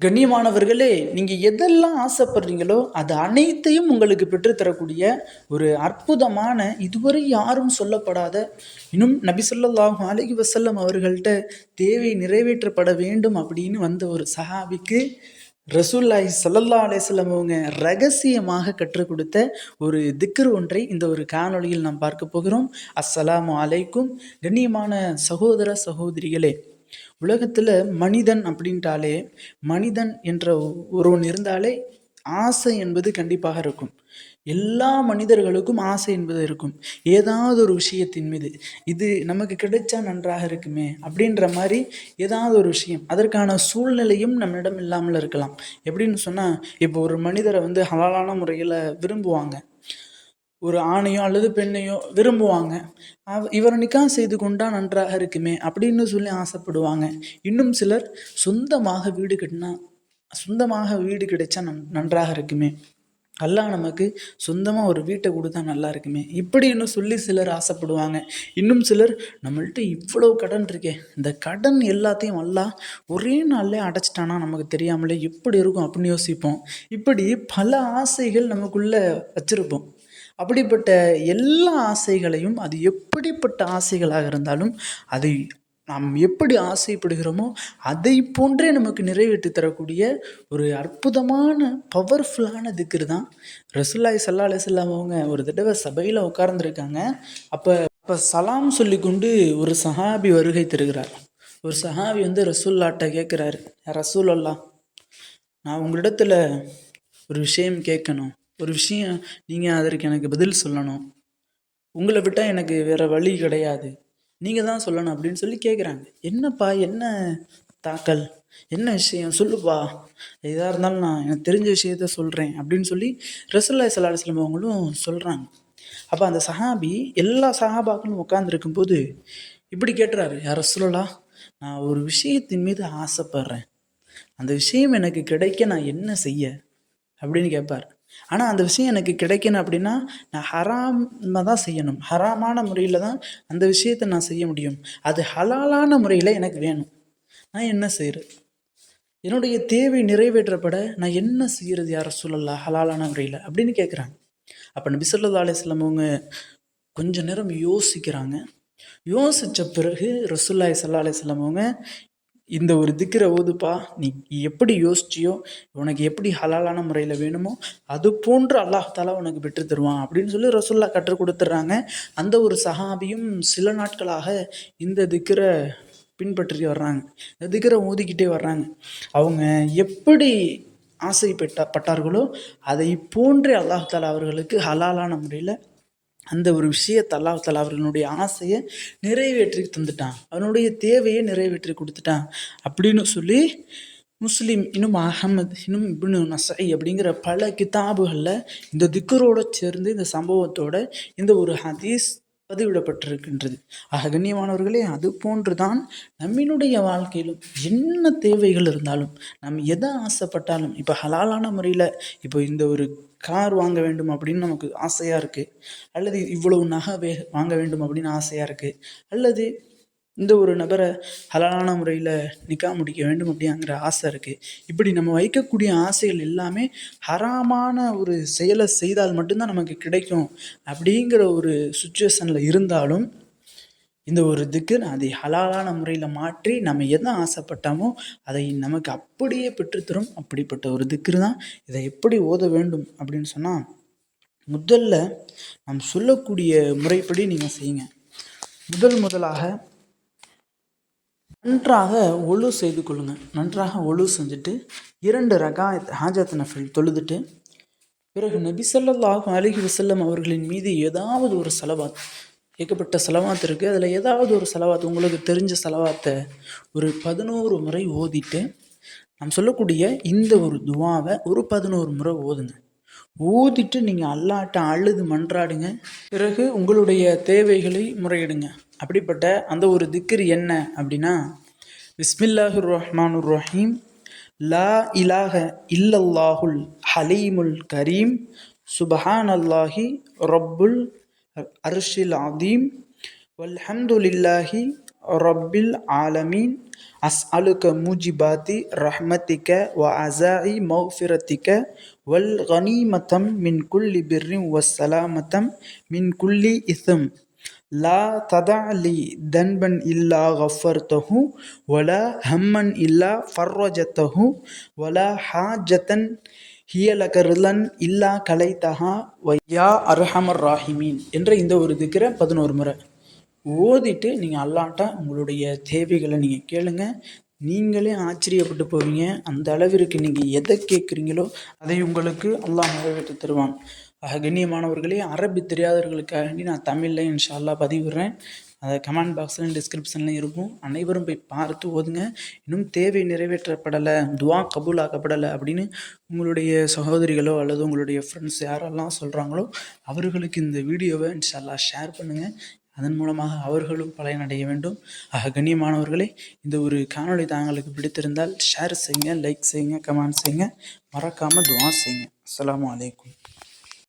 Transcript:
கண்ணியமானவர்களே, நீங்க எதெல்லாம் ஆசைப்படுறீங்களோ, அது அனைத்தையும் உங்களுக்கு பெற்றுத்தரக்கூடிய ஒரு அற்புதமான, இதுவரை யாரும் சொல்லப்படாத, இன்னும் நபி ஸல்லல்லாஹு அலைஹி வஸல்லம் அவர்கள்ட்ட தேவை நிறைவேற்றப்பட வேண்டும் அப்படின்னு வந்த ஒரு சஹாபிக்கு ரசூலுல்லாஹி ஸல்லல்லாஹு அலைஹி வஸல்லம் அவங்க ரகசியமாக கற்றுக் கொடுத்த ஒரு திக்ர் ஒன்றை இந்த ஒரு காணொளியில் நாம் பார்க்க போகிறோம். அஸ்ஸலாமு அலைக்கும். கண்ணியமான சகோதர சகோதரிகளே, உலகத்தில் மனிதன் அப்படின்ட்டாலே, மனிதன் என்ற ஒருவன் இருந்தாலே ஆசை என்பது கண்டிப்பாக இருக்கும். எல்லா மனிதர்களுக்கும் ஆசை என்பது இருக்கும். ஏதாவது ஒரு விஷயத்தின் மீது இது நமக்கு கிடைச்சா நன்றாக இருக்குமே அப்படின்ற மாதிரி ஏதாவது ஒரு விஷயம், அதற்கான சூழ்நிலையும் நம்மிடம் இல்லாமல் இருக்கலாம். எப்படின்னு சொன்னால், இப்போ ஒரு மனிதரை ஹலாலான முறையில் விரும்புவாங்க, ஒரு ஆணையோ அல்லது பெண்ணையோ விரும்புவாங்க. இவரை நிக்கா செய்து கொண்டா நன்றாக இருக்குமே அப்படின்னு சொல்லி ஆசைப்படுவாங்க. இன்னும் சிலர் சொந்தமாக வீடு கிடைச்சா நன்றாக இருக்குமே, அல்லாஹ் நமக்கு சொந்தமாக ஒரு வீட்டை கொடுத்தா நல்லா இருக்குமே இப்படின்னு சொல்லி சிலர் ஆசைப்படுவாங்க. இன்னும் சிலர், நம்மள்ட்ட இவ்வளோ கடன் இருக்கே, இந்த கடன் எல்லாத்தையும் அல்லாஹ் ஒரே நாள்லேயே அடைச்சிட்டானா நமக்கு தெரியாமலே எப்படி இருக்கும் அப்படின்னு யோசிப்போம். இப்படி பல ஆசைகள் நமக்குள்ளே வச்சுருப்போம். அப்படிப்பட்ட எல்லா ஆசைகளையும், அது எப்படிப்பட்ட ஆசைகளாக இருந்தாலும், அதை நாம் எப்படி ஆசைப்படுகிறோமோ அதை போன்றே நமக்கு நிறைவேற்றி தரக்கூடிய ஒரு அற்புதமான பவர்ஃபுல்லான திக்ர் தான். ரசூலுல்லாஹி ஸல்லல்லாஹு அலைஹி வஸல்லம் அவங்க ஒரு தடவை சபையில் உட்கார்ந்துருக்காங்க. அப்போ சலாம் சொல்லி கொண்டு ஒரு சஹாபி வருகை தருகிறார். ஒரு சஹாபி ரசூலுல்லாஹ்ட்ட கேட்குறாரு, ரசூலல்லாஹ், நான் உங்களிடத்துல ஒரு விஷயம் கேட்கணும், ஒரு விஷயம் நீங்கள் அதற்கு எனக்கு பதில் சொல்லணும், உங்களை விட்டால் எனக்கு வேறு வழி கிடையாது, நீங்கள் தான் சொல்லணும் அப்படின்னு சொல்லி கேட்குறாங்க. என்னப்பா, என்ன தாக்கல், என்ன விஷயம் சொல்லுப்பா, எதாக இருந்தாலும் நான் எனக்கு தெரிஞ்ச விஷயத்த சொல்கிறேன் அப்படின்னு சொல்லி ரசூலுல்லாஹி ஸல்லல்லாஹு அலைஹி வஸல்லம் அவங்களும் சொல்கிறாங்க. அப்போ அந்த சஹாபி எல்லா சஹாபாக்களும் உட்காந்துருக்கும்போது இப்படி கேட்டுறாரு, யார் ரசூலுல்லாஹ், நான் ஒரு விஷயத்தின் மீது ஆசைப்படுறேன், அந்த விஷயம் எனக்கு கிடைக்க நான் என்ன செய்ய அப்படின்னு கேட்பார். ஆனால் அந்த விஷயம் எனக்கு கிடைக்கணும் அப்படின்னா நான் ஹராமாக தான் செய்யணும், ஹராமான முறையில் தான் அந்த விஷயத்தை நான் செய்ய முடியும், அது ஹலாலான முறையில் எனக்கு வேணும், நான் என்ன செய்கிறது, என்னுடைய தேவை நிறைவேற்றப்பட நான் என்ன செய்கிறது யார் ரசூலல்லாஹ் ஹலாலான முறையில் அப்படின்னு கேட்குறாங்க. அப்போ நபி ஸல்லல்லாஹு அலைஹி வஸல்லம் அவங்க கொஞ்ச நேரம் யோசிக்கிறாங்க. யோசித்த பிறகு ரசூலுல்லாஹி ஸல்லல்லாஹு அலைஹி வஸல்லம் அவங்க, இந்த ஒரு திக்ரை ஓதுப்பா, நீ எப்படி யோசிச்சியோ, உனக்கு எப்படி ஹலாலான முறையில் வேணுமோ அது போன்று அல்லாஹ் தாலா உனக்கு பெற்று தருவான் அப்படின்னு சொல்லி ரசூலுல்லாஹ் கற்றுக் கொடுத்துட்றாங்க. அந்த ஒரு சஹாபியும் சில நாட்களாக இந்த திக்ரை பின்பற்றி வர்றாங்க, இந்த திக்ரை ஓதிக்கிட்டே வர்றாங்க. அவங்க எப்படி ஆசைப்பட்டார்களோ அதை போன்றே அல்லாஹ் தாலா அவர்களுக்கு ஹலாலான முறையில் அந்த ஒரு விஷயத்தை அல்லாஹ் தாலா அவர்களுடைய ஆசையை நிறைவேற்றி தந்துட்டான், அவனுடைய தேவையை நிறைவேற்றி கொடுத்துட்டான் அப்படின்னு சொல்லி முஸ்லீம், இன்னும் அஹமது, இன்னும் இப்னு நஸை அப்படிங்கிற பல கிதாபுகளில் இந்த திக்கரோடு சேர்ந்து இந்த சம்பவத்தோட இந்த ஒரு ஹதீஸ் பதிவிடப்பட்டிருக்கின்றது. கண்ணியமானவர்களே, அது போன்று தான் நம்மினுடைய வாழ்க்கையிலும் என்ன தேவைகள் இருந்தாலும், நம்ம எதை ஆசைப்பட்டாலும், இப்போ ஹலாலான முறையில், இப்போ இந்த ஒரு கார் வாங்க வேண்டும் அப்படின்னு நமக்கு ஆசையாக இருக்குது, அல்லது இவ்வளவு நகை வாங்க வேண்டும் அப்படின்னு ஆசையாக இருக்குது, அல்லது இந்த ஒரு நபரை ஹலாலான முறையில் நிக்கா முடிக்க வேண்டும் அப்படிங்கிற ஆசை இருக்குது. இப்படி நம்ம வைக்கக்கூடிய ஆசைகள் எல்லாமே ஹராமான ஒரு செயலை செய்தால் மட்டும்தான் நமக்கு கிடைக்கும் அப்படிங்கிற ஒரு சுச்சுவேஷனில் இருந்தாலும், இந்த ஒரு திக்ர் அதை ஹலாலான முறையில் மாற்றி நம்ம எதை ஆசைப்பட்டாமோ அதை நமக்கு அப்படியே பெற்றுத்தரும். அப்படிப்பட்ட ஒரு திக்ர் தான். இதை எப்படி ஓத வேண்டும் அப்படின்னு சொன்னால், முதல்ல நாம் சொல்லக்கூடிய முறைப்படி நீங்கள் செய்யுங்க. முதலாக நன்றாக ஒழு செய்து கொள்ளுங்கள். நன்றாக ஒழு செஞ்சுட்டு 2 ரகாயத் ஹாஜத் நஃபில் தொழுதுட்டு, பிறகு நபி ஸல்லல்லாஹு அலைஹி வஸல்லம் அவர்களின் மீது ஏதாவது ஒரு சலவாத், ஏகப்பட்ட சலவாத் இருக்குது, அதில் ஏதாவது ஒரு சலவாத், உங்களுக்கு தெரிஞ்ச சலவாத்தை ஒரு 11 முறை ஓதிட்டு, நாம் சொல்லக்கூடிய இந்த ஒரு துவாவை ஒரு 11 முறை ஓதுங்க. ஓதிட்டு நீங்கள் அல்லாஹ்ட்ட அழுது மன்றாடுங்க. பிறகு உங்களுடைய தேவைகளை முறையிடுங்க. அப்படிப்பட்ட அந்த ஒரு திக்ர் என்ன அப்படின்னா, பிஸ்மில்லாஹிர் ரஹ்மானுர் ரஹீம், லா இலாஹ இல்லல்லாஹுல் ஹலீமுல் கரீம், சுபஹானல்லாஹி ரப்புல் அர்ஷில் அதீம், வல்ஹம்துலில்லாஹி ரப்பில் ஆலமீன் அஸ்அலுக மூஜிபாத்தி ரஹ்மத்திக வ அஸாஇ மஃபிரத்திக வல் கனீமத்தம் மின் குல்லி பிர்ரின் வஸ்ஸலாமத்தம் மின் குல்லி இஸ்ம் லா ததா லி தன்பன் இல்லா கஃபர்தஹு வலா ஹம்மன் இல்லா ஃபர்ரஜத்தஹு வலா ஹாஜத்தன் ஹியலக ரிலன் இல்லா கலைத்தஹா யா அர்ஹமர் ராஹிமீன் என்ற இந்த ஒரு திக்ரை 11 முறை ஓதிட்டு நீங்கள் அல்லாட்ட உங்களுடைய தேவைகளை நீங்கள் கேளுங்க. நீங்களே ஆச்சரியப்பட்டு போவீங்க. அந்த அளவிற்கு நீங்கள் எதை கேட்குறீங்களோ அதை உங்களுக்கு அல்லாஹ் நிறைவேற்றி தருவான். கண்ணியமானவர்களே, அரபி தெரியாதவர்களுக்காக நான் தமிழில் இன்ஷா அல்லாஹ் பதிவிடுறேன். அதை கமெண்ட் பாக்ஸ்லையும் டிஸ்கிரிப்ஷன்லையும் இருக்கும். அனைவரும் போய் பார்த்து ஓதுங்க. இன்னும் தேவை நிறைவேற்றப்படலை, துவா கபூல் ஆக்கப்படலை அப்படின்னு உங்களுடைய சகோதரிகளோ அல்லது உங்களுடைய ஃப்ரெண்ட்ஸ் யாரெல்லாம் சொல்கிறாங்களோ அவர்களுக்கு இந்த வீடியோவை இன்ஷா அல்லாஹ் ஷேர் பண்ணுங்கள். அதன் மூலமாக அவர்களும் பயனடைய வேண்டும். கண்ணியமானவர்களே, இந்த ஒரு காணொளி தாங்களுக்கு பிடித்திருந்தால் ஷேர் செய்யுங்க, லைக் செய்யுங்க, கமெண்ட் செய்யுங்க, மறக்காமல் துஆ செய்யுங்க. அஸ்ஸலாமு அலைக்கும்.